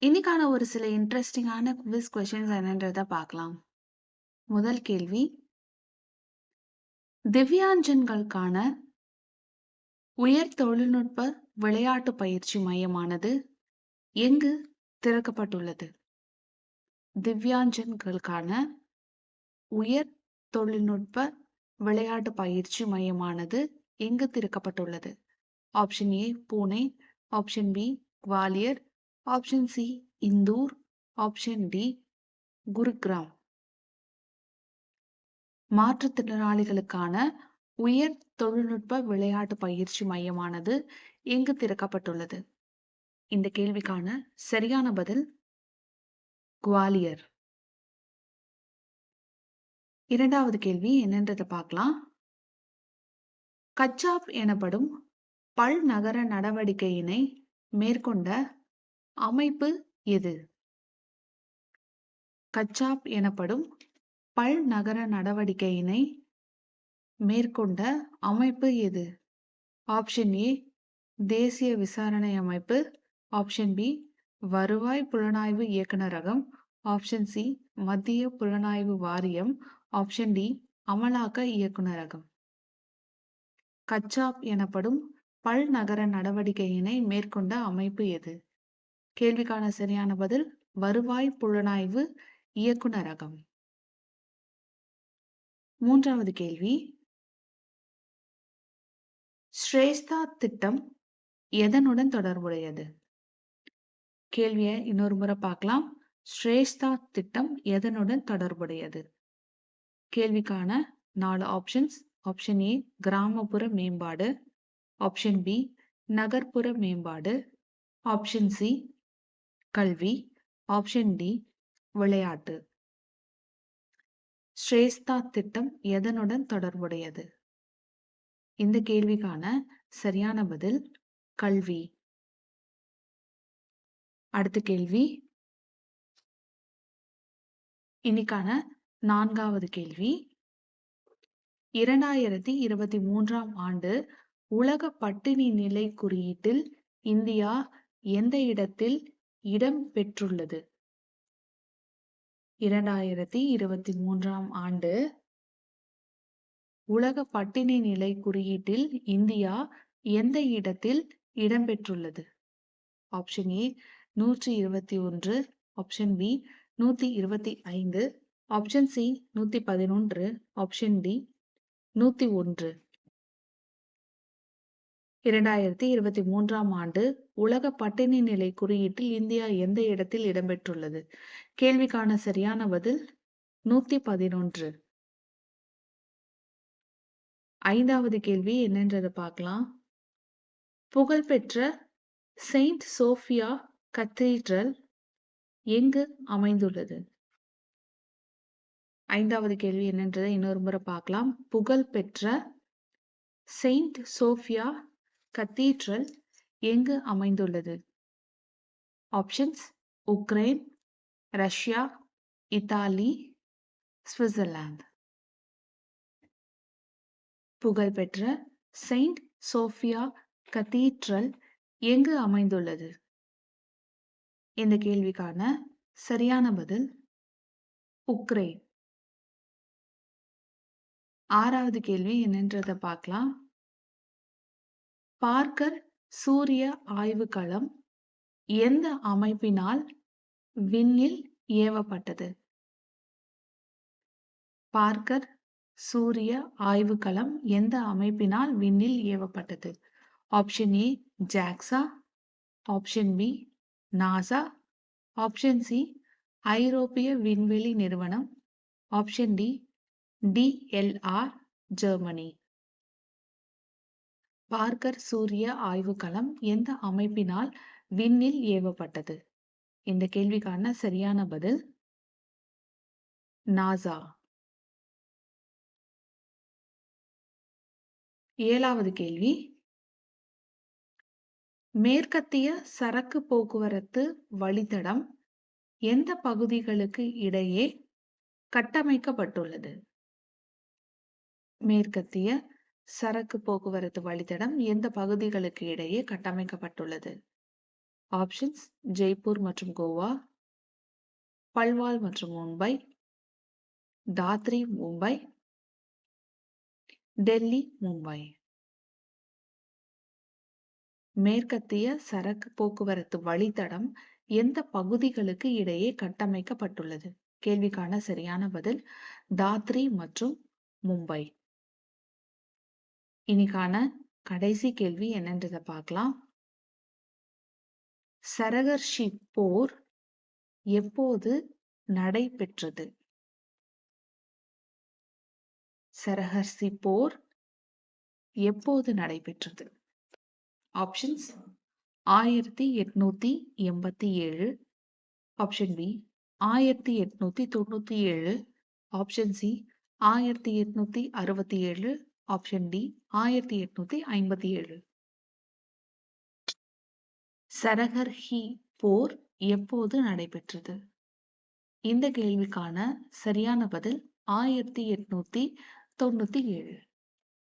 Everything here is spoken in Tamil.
இன்னைக்கான ஒரு சில இன்ட்ரெஸ்டிங்கான குவிஸ் கொஷின்ஸ் என்னன்றத பார்க்கலாம். முதல் கேள்வி, திவ்யாஞ்சன்களுக்கான உயர் தொழில்நுட்ப விளையாட்டு பயிற்சி மையமானது எங்கு திறக்கப்பட்டுள்ளது? திவ்யாஞ்சன்களுக்கான உயர் தொழில்நுட்ப விளையாட்டு பயிற்சி மையமானது எங்கு திறக்கப்பட்டுள்ளது? Option A Pune, option B Gwalior, option C Indore, option D Gurugram. மாற்றுத்திறனாளிகளுக்கான உயர் தொழில்நுட்ப விளையாட்டு பயிற்சி மையமானது எங்கு திறக்கப்பட்டுள்ளது? இந்த கேள்விக்கான சரியான பதில் குவாலியர். இரண்டாவது கேள்வி என்னன்றதை பார்க்கலாம். கச்சாப் எனப்படும் பல்நகர நடவடிக்கையினை மேற்கொண்ட அமைப்பு எது? கச்சாப் எனப்படும் பல்நகர நடவடிக்கையினை மேற்கொண்ட அமைப்பு எது? ஆப்ஷன் ஏ தேசிய விசாரணை அமைப்பு, ஆப்ஷன் பி வருவாய் புலனாய்வு இயக்குநரகம், ஆப்ஷன் சி மத்திய புலனாய்வு வாரியம், ஆப்ஷன் டி அமலாக்க இயக்குநரகம். கச்சாப் எனப்படும் பல்நகர நடவடிக்கையினை மேற்கொண்ட அமைப்பு எது? கேள்விக்கான சரியான பதில் வருவாய் புலனாய்வு இயக்குநரகம். மூன்றாவது கேள்வி, ஸ்ரேஷ்தா திட்டம் எதனுடன் தொடர்புடையது? கேள்வியை இன்னொரு முறை பார்க்கலாம். ஸ்ரேஷ்தா திட்டம் எதனுடன் தொடர்புடையது? கேள்விக்கான 4 ஆப்ஷன்ஸ். ஆப்ஷன் ஏ கிராமப்புற மேம்பாடு, ஆப்ஷன் பி நகர்ப்புற மேம்பாடு, ஆப்ஷன் சி கல்வி, ஆப்ஷன் டி விளையாட்டு. ஸ்ரேஷ்தா திட்டம் எதனுடன் தொடர்புடையது? இந்த கேள்விக்கான சரியான பதில் கல்வி. அடுத்த கேள்வி, இன்னைக்கான 4வது கேள்வி, 2023ஆம் ஆண்டு உலக பட்டினி நிலை குறியீட்டில் இந்தியா எந்த இடத்தில் இடம் பெற்றுள்ளது? 2023ஆம் ஆண்டு உலக பட்டினி நிலை குறியீட்டில் இந்தியா எந்த இடத்தில் இடம்பெற்றுள்ளது? Option A 121, option B 125, option C 111, option D 101. 2023ஆம் ஆண்டு உலக பட்டினி நிலை குறியீட்டில் இந்தியா எந்த இடத்தில் இடம்பெற்றுள்ளது? கேள்விக்கான சரியான பதில் 111. 5வது கேள்வி என்னன்றதை பார்க்கலாம். புகழ்பெற்ற செயின்ட் சோஃபியா கத்தீட்ரல் எங்கு அமைந்துள்ளது? 5வது கேள்வி என்னன்றதை இன்னொரு முறை பார்க்கலாம். புகழ்பெற்ற செயின்ட் சோஃபியா கத்தீட்ரல் எங்கு அமைந்துள்ளது? Options Ukraine, Russia, Italy, Switzerland. புகழ்பெற்ற செயின்ட் சோஃபியா கத்தீட்ரல் எங்கு அமைந்துள்ளது? இந்த கேள்விக்கான சரியான பதில் உக்ரைன். 6வது கேள்வி என்னன்றதை பார்க்கலாம். பார்க்கர் சூரிய ஆய்வுக்களம் எந்த அமைப்பினால் விண்ணில் ஏவப்பட்டது? பார்க்கர் சூரிய ஆய்வுக்களம் எந்த அமைப்பினால் விண்ணில் ஏவப்பட்டது? Option A JAXA, option B NASA, option C ஐரோப்பிய விண்வெளி நிறுவனம், option D DLR Germany. Parker சூரிய ஆய்வுக்களம் எந்த அமைப்பினால் விண்ணில் ஏவப்பட்டது? இந்த கேள்விக்கான சரியான பதில் நாசா. 7வது கேள்வி, மேற்கத்திய சரக்கு போக்குவரத்து வழித்தடம் எந்த பகுதிகளுக்கு இடையே கட்டமைக்கப்பட்டுள்ளது? மேற்கத்திய சரக்கு போக்குவரத்து வழித்தடம் எந்த பகுதிகளுக்கு இடையே கட்டமைக்கப்பட்டுள்ளது? ஆப்ஷன்ஸ்: ஜெய்ப்பூர் மற்றும் கோவா, பல்வால் மற்றும் மும்பை, தாத்ரி மும்பை, டெல்லி மும்பை. மேற்கத்திய சரக்கு போக்குவரத்து வழித்தடம் எந்த பகுதிகளுக்கு இடையே கட்டமைக்கப்பட்டுள்ளது? கேள்விக்கான சரியான பதில் தாத்ரி மற்றும் மும்பை. இன்னைக்கான கடைசி கேள்வி என்னன்றதை பார்க்கலாம். சரகர்ஷி போர் எப்போது நடைபெற்றது? சரகர்ஷி போர் எப்போது நடைபெற்றது? Options: 1887, option B 1897, option C 1867, option D 1857. Saragarhi போர் எப்போது நடைபெற்றது? இந்த கேள்விக்கான சரியான பதில் 1897.